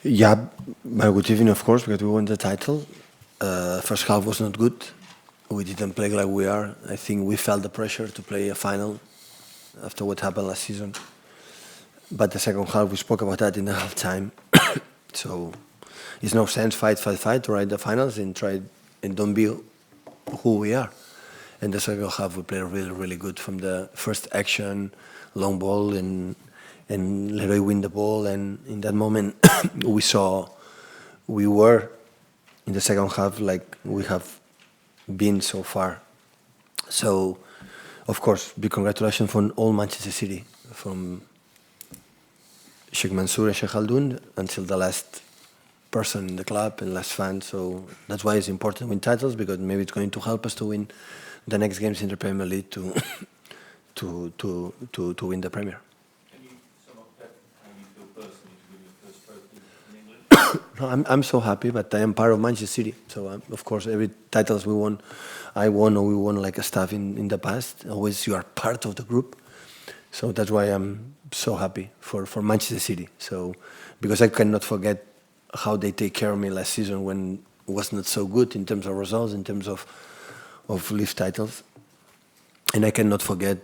Yeah, very good evening, of course, because we won the title. First half was not good. We didn't play like we are. I think we felt the pressure to play a final after what happened last season. But the second half, we spoke about that in the halftime. So it's no sense fight, to ride the finals and try and don't be who we are. And the second half, we played really, really good from the first action, long ball, and Leroy win the ball. And in that moment, we were in the second half like we have been so far. So, of course, big congratulations from all Manchester City, from Sheikh Mansour and Sheikh Khaldoon until the last person in the club and last fan. So that's why it's important to win titles, because maybe it's going to help us to win the next games in the Premier League to to win the Premier. Can you sum up, Pep, how you feel personally to win your first trophy in England? No, I'm so happy, but I am part of Manchester City. So of course, every titles we won, I won or we won like a staff in the past. Always you are part of the group. So that's why I'm so happy for Manchester City. So because I cannot forget how they take care of me last season when it was not so good in terms of results, in terms of league titles. And I cannot forget,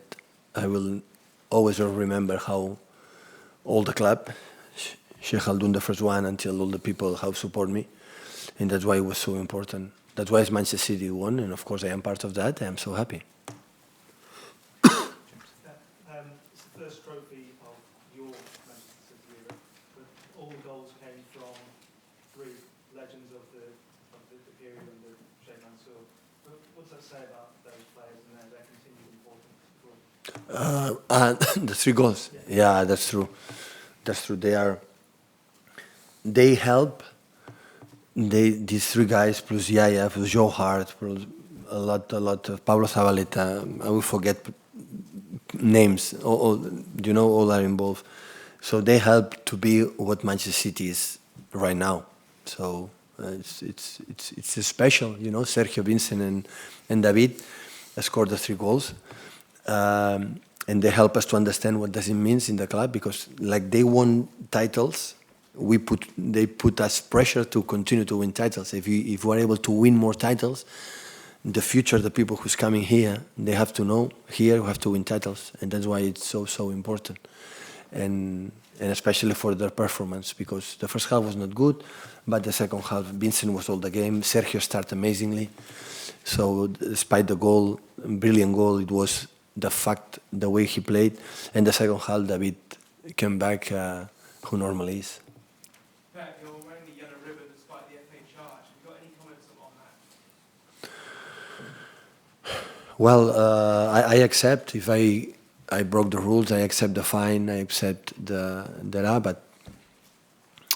I will always remember how all the club, Sheikh Khaldoon the first one, until all the people how support me. And that's why it was so important. That's why Manchester City won, and of course I am part of that. I am so happy. It's the first trophy of your Manchester City era, but all the goals came from three legends of the period under Sheikh Mansour. What does that say about those players and their continued importance to the club? The three goals. Yeah, that's true. That's true. They help. These three guys plus Yaya plus Joe Hart plus a lot of Pablo Zabaleta. I will forget names. All are involved. So they help to be what Manchester City is right now. So it's special. Sergio, Vincent, and David scored the three goals. And they help us to understand what does it mean in the club, because like they won titles, they put us pressure to continue to win titles. If we're able to win more titles, in the future, the people who's coming here, they have to know here we have to win titles, and that's why it's so important, and especially for their performance, because the first half was not good, but the second half, Vincent was all the game. Sergio started amazingly, so despite the goal, brilliant goal, it was the way he played, and the second half, David came back who normally is. Pep, you're wearing the yellow ribbon despite the FA charge. Have you got any comments on that? Well, I accept. If I broke the rules, I accept the fine, I accept the rabat.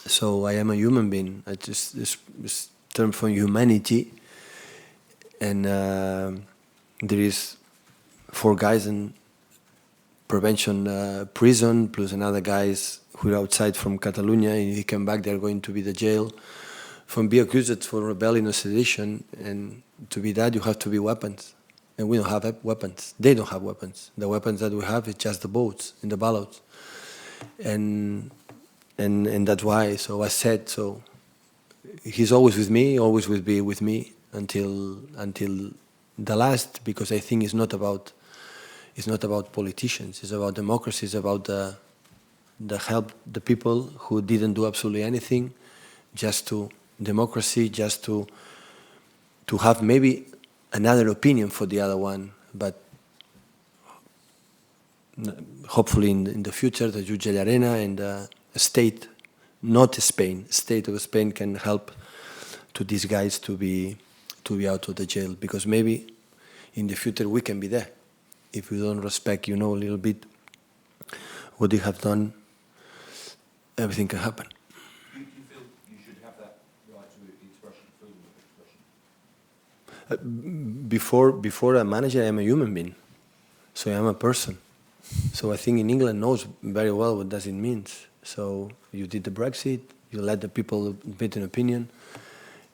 So I am a human being. I just this term for humanity, and there is 4 guys in prevention prison, plus another guys who are outside from Catalonia. And if they come back, they're going to be the jail. From being accused for rebellion or sedition, and to be that, you have to be weapons. And we don't have weapons. They don't have weapons. The weapons that we have is just the boats and the ballots. And that's why. So I said, so he's always with me, always will be with me until the last, because I think it's not about politicians. It's about democracy. It's about the help the people who didn't do absolutely anything, just to democracy, just to have maybe another opinion for the other one, but hopefully in the future, the Judge Arena and the state, not Spain, state of Spain can help to these guys to be out of the jail, because maybe in the future we can be there. If we don't respect, a little bit what they have done, everything can happen. You feel you should have that right to expression, freedom of expression? Before a manager, I am a human being, so I am a person. So I think in England knows very well what does it mean. So you did the Brexit, you let the people make an opinion,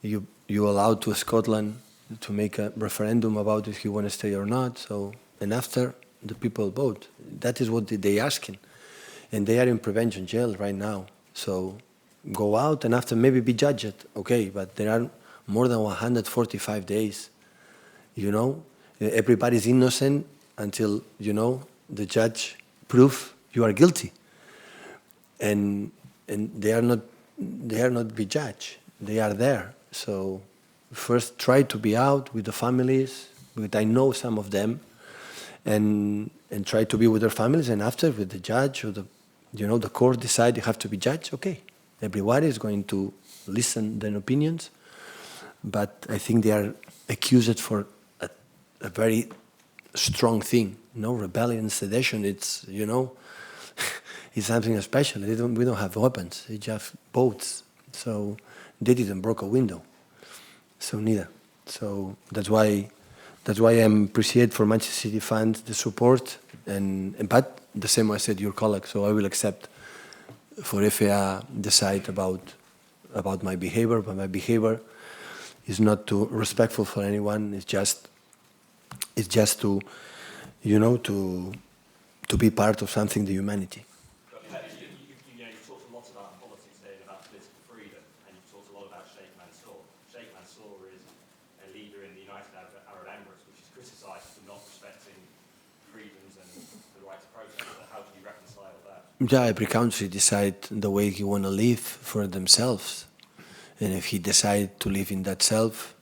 you allowed to Scotland to make a referendum about if you want to stay or not. So, and after the people vote, that is what they asking, and they are in prevention jail right now. So go out and after maybe be judged. Okay, but there are more than 145 days. You know, everybody's innocent until, you know, the judge prove you are guilty. And they are not be judged. They are there. So first try to be out with the families, I know some of them, and try to be with their families, and after with the judge or the court decide you have to be judged. Okay, everybody is going to listen their opinions, but I think they are accused for a very strong thing. Rebellion, sedition. It's it's something special. We don't have weapons. They just have boats. So they didn't break a window. So neither. So that's why I appreciate for Manchester City fans the support, but the same way I said your colleague. So I will accept for FA decide about my behavior, but my behavior is not too respectful for anyone. It's just to to be part of something, the humanity. You've talked a lot about politics here and about political freedom, and you've talked a lot about Sheikh Mansour. Sheikh Mansour is a leader in the United Arab Emirates, which is criticised for not respecting freedoms and the right to protest. How do you reconcile that? Yeah, every country decide the way he want to live for themselves, and if he decide to live in that self,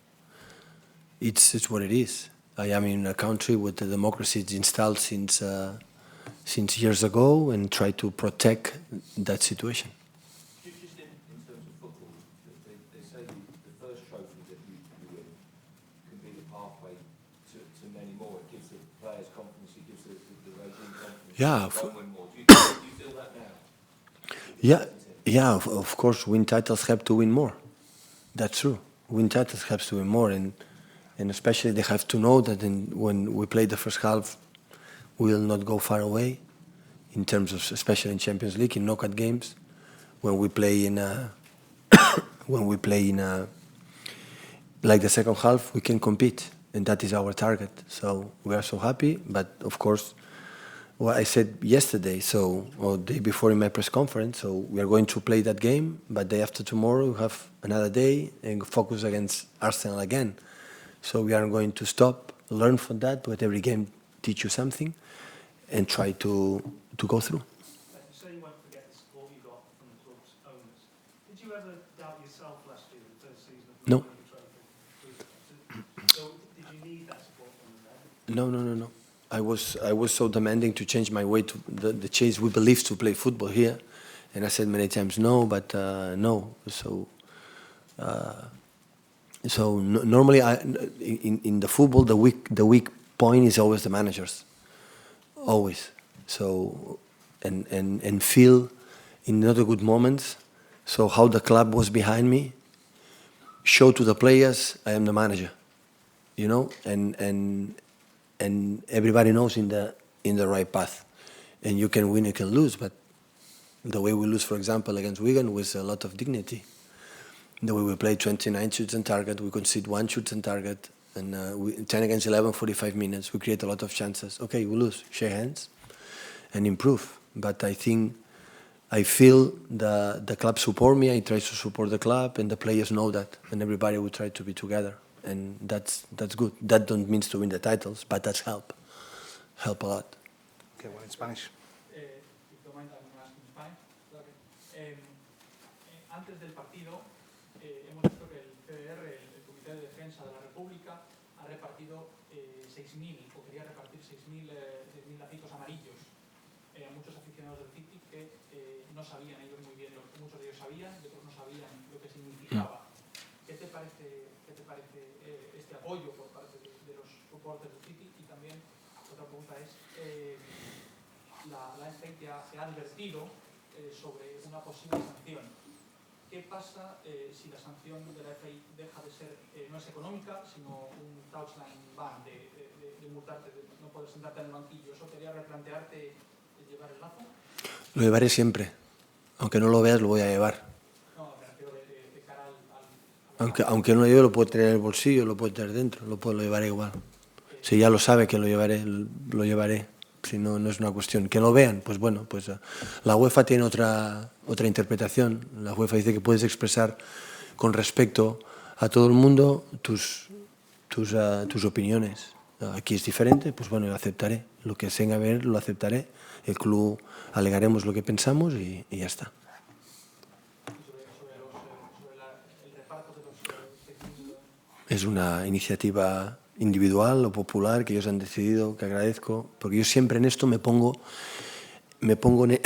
it's what it is. I am in a country with the democracy is installed since years ago, and try to protect that situation. Just in terms of football, they say the first trophy that you win can be the pathway to many more. It gives the players confidence, it gives the regime confidence. Yeah. To win more. Do you feel that now? Yeah, of course, win titles have to win more. That's true. Win titles have to win more, and especially they have to know that when we play the first half, we will not go far away in terms of, especially in Champions League, in knockout games, when we play in like the second half, we can compete, and that is our target. So we are so happy, but of course, what I said yesterday, or day before in my press conference, so we are going to play that game, but day after tomorrow we have another day and focus against Arsenal again. So we are going to stop, learn from that, but every game teach you something, and try to go through. So you won't forget the support you got from the club's owners. Did you ever doubt yourself last year, the first season of No. winning the trophy? So did you need that support from them then? No. I was so demanding to change my way to the chase we believe to play football here, and I said many times no, but no. So normally, in the football, the weak point is always the managers, always. So and feel in not a good moments. So how the club was behind me, show to the players I am the manager, and everybody knows in the right path, and you can win, you can lose, but the way we lose, for example, against Wigan was a lot of dignity. The way we play 29 shoots on target, we concede 1 shoot on target, and 10 against 11, 45 minutes, we create a lot of chances. Okay, we lose, shake hands, and improve. But I feel the club support me, I try to support the club, and the players know that, and everybody will try to be together, and that's good. That don't mean to win the titles, but that's help a lot. Okay, well, in Spanish. If you don't mind, I'm going to ask in Spanish. Antes del partido, hemos visto que el CDR, el Comité de Defensa de la República, ha repartido 6.000, o quería repartir 6.000 lacitos amarillos a muchos aficionados del City que no sabían ellos muy bien, muchos de ellos sabían y otros no sabían lo que significaba. ¿Qué te parece este apoyo por parte de los soportes del City? Y también otra pregunta es, la FA te ha advertido sobre una posible sanción. ¿Qué pasa si la sanción de la FA deja de ser, no es económica, sino un touchline ban, de multarte, de no poder sentarte en el banquillo? ¿Eso te haría replantearte llevar el lazo? Lo llevaré siempre. Aunque no lo veas, lo voy a llevar. No, me refiero de cara al Aunque no lo lleve, lo puedo tener en el bolsillo, lo puedo tener dentro, lo llevaré igual. Si ya lo sabe que lo llevaré Si no, no es una cuestión. Que no vean, pues bueno, pues la UEFA tiene otra interpretación. La UEFA dice que puedes expresar con respecto a todo el mundo tus opiniones. Aquí es diferente, pues bueno, lo aceptaré. Lo que tenga que ver lo aceptaré. El club alegaremos lo que pensamos y ya está. Es una iniciativa individual o popular que ellos han decidido, que agradezco, porque yo siempre en esto me pongo en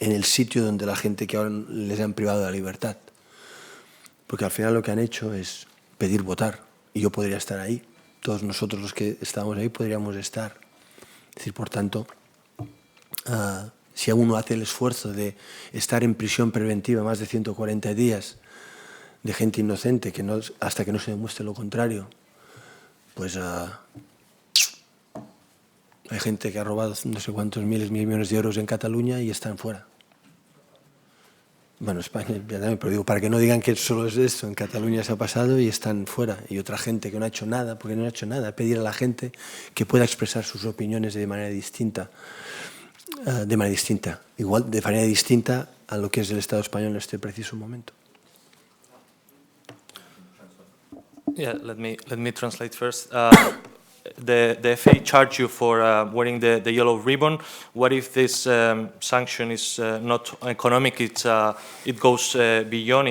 el sitio donde la gente que ahora les han privado de la libertad. Porque al final lo que han hecho es pedir votar, y yo podría estar ahí. Todos nosotros los que estábamos ahí podríamos estar. Es decir, por tanto, si uno hace el esfuerzo de estar en prisión preventiva más de 140 días de gente inocente que no, hasta que no se demuestre lo contrario, pues hay gente que ha robado no sé cuántos miles, millones de euros en Cataluña y están fuera. Bueno, España, ya también, pero digo, para que no digan que solo es esto, en Cataluña se ha pasado y están fuera. Y otra gente que no ha hecho nada, porque no ha hecho nada, pedir a la gente que pueda expresar sus opiniones de manera distinta, igual de manera distinta a lo que es el Estado español en este preciso momento. Yeah, let me translate first. The FA charged you for wearing the yellow ribbon. What if this sanction is not economic? It goes beyond.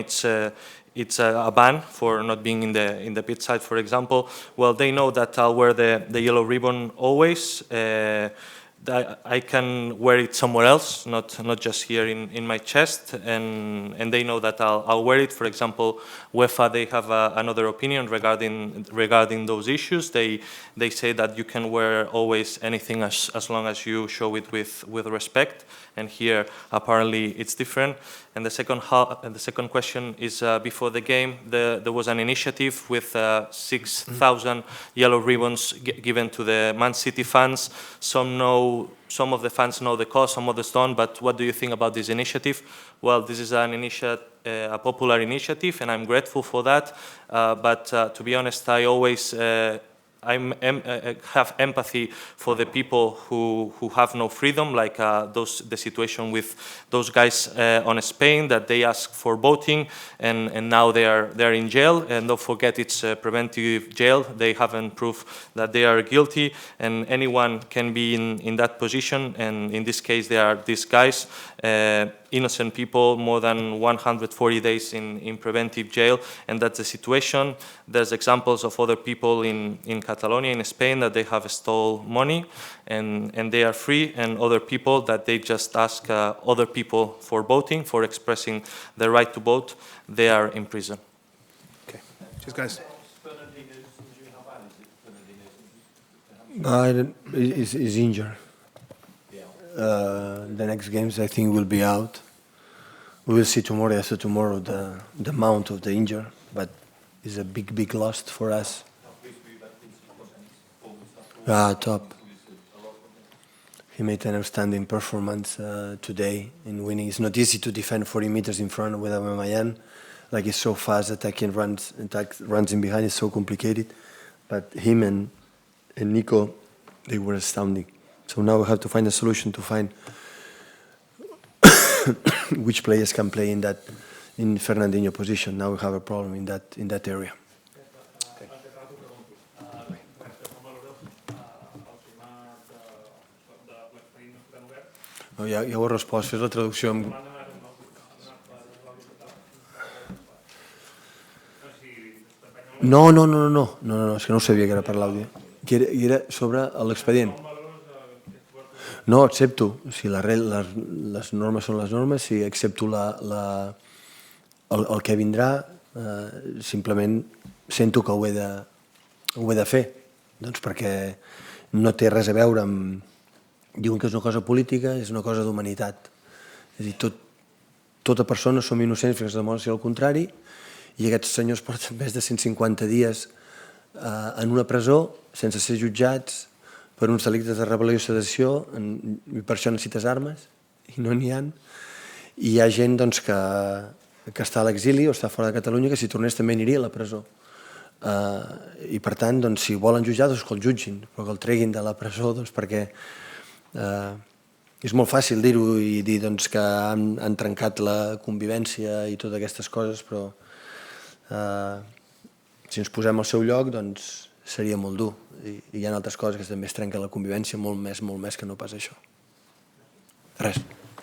It's a ban for not being in the pit side, for example. Well, they know that I'll wear the yellow ribbon always. I can wear it somewhere else, not just here in my chest, and they know that I'll wear it. For example, UEFA, they have another opinion regarding those issues. They say that you can wear always anything as long as you show it with respect, and here apparently it's different. And the second question is before the game there was an initiative with 6,000 yellow ribbons given to the Man City fans. Some of the fans know the cause, some others don't, but what do you think about this initiative? Well, this is a popular initiative, and I'm grateful for that. But to be honest, I always have empathy for the people who have no freedom, like the situation with those guys on Spain, that they ask for voting and now they're in jail. And don't forget, it's preventive jail. They haven't proved that they are guilty, and anyone can be in that position. And in this case, they are these guys, innocent people, more than 140 days in preventive jail, and that's the situation. There's examples of other people in Catalonia, in Spain, that they have stole money and they are free, and other people that they just ask other people for voting, for expressing their right to vote, they are in prison. Okay. Cheers, guys. Is injured. The next games, I think, will be out. We will see tomorrow, after tomorrow, the amount of the injury, but it's a big loss for us. Top. He made an outstanding performance today in winning. It's not easy to defend 40 meters in front with Aubameyang. Like, he's so fast, attacking runs in behind, it's so complicated. But him and Nico, they were astounding. So now we have to find a solution to find which players can play in Fernandinho position. Now we have a problem in that area. Okay. Ja ho he respost, fes la traducció amb... No, és que no ho sabia que era per l'àudio. Era sobre l'expedient. No, accepto. Si les normes són les normes, si accepto el que vindrà, simplement sento que ho he de fer. Doncs perquè no té res a veure amb... Diuen que és una cosa política, és una cosa d'humanitat. És a dir, tota persona som innocents fins que es demostri el contrari, i aquests senyors porten més de 150 dies en una presó sense ser jutjats per uns delictes de rebel·lió i sedició, i per això necessites armes, i no n'hi ha. I hi ha gent que està a l'exili o està fora de Catalunya que si tornés també aniria a la presó. I per tant, si volen jutjar, que el jutgin, però que el treguin de la presó perquè És molt fàcil dir-ho i dir doncs, que han trencat la convivència i totes aquestes coses, però si ens posem al seu lloc doncs seria molt dur. I hi ha altres coses que també es trenquen la convivència molt més que no pas això. Res.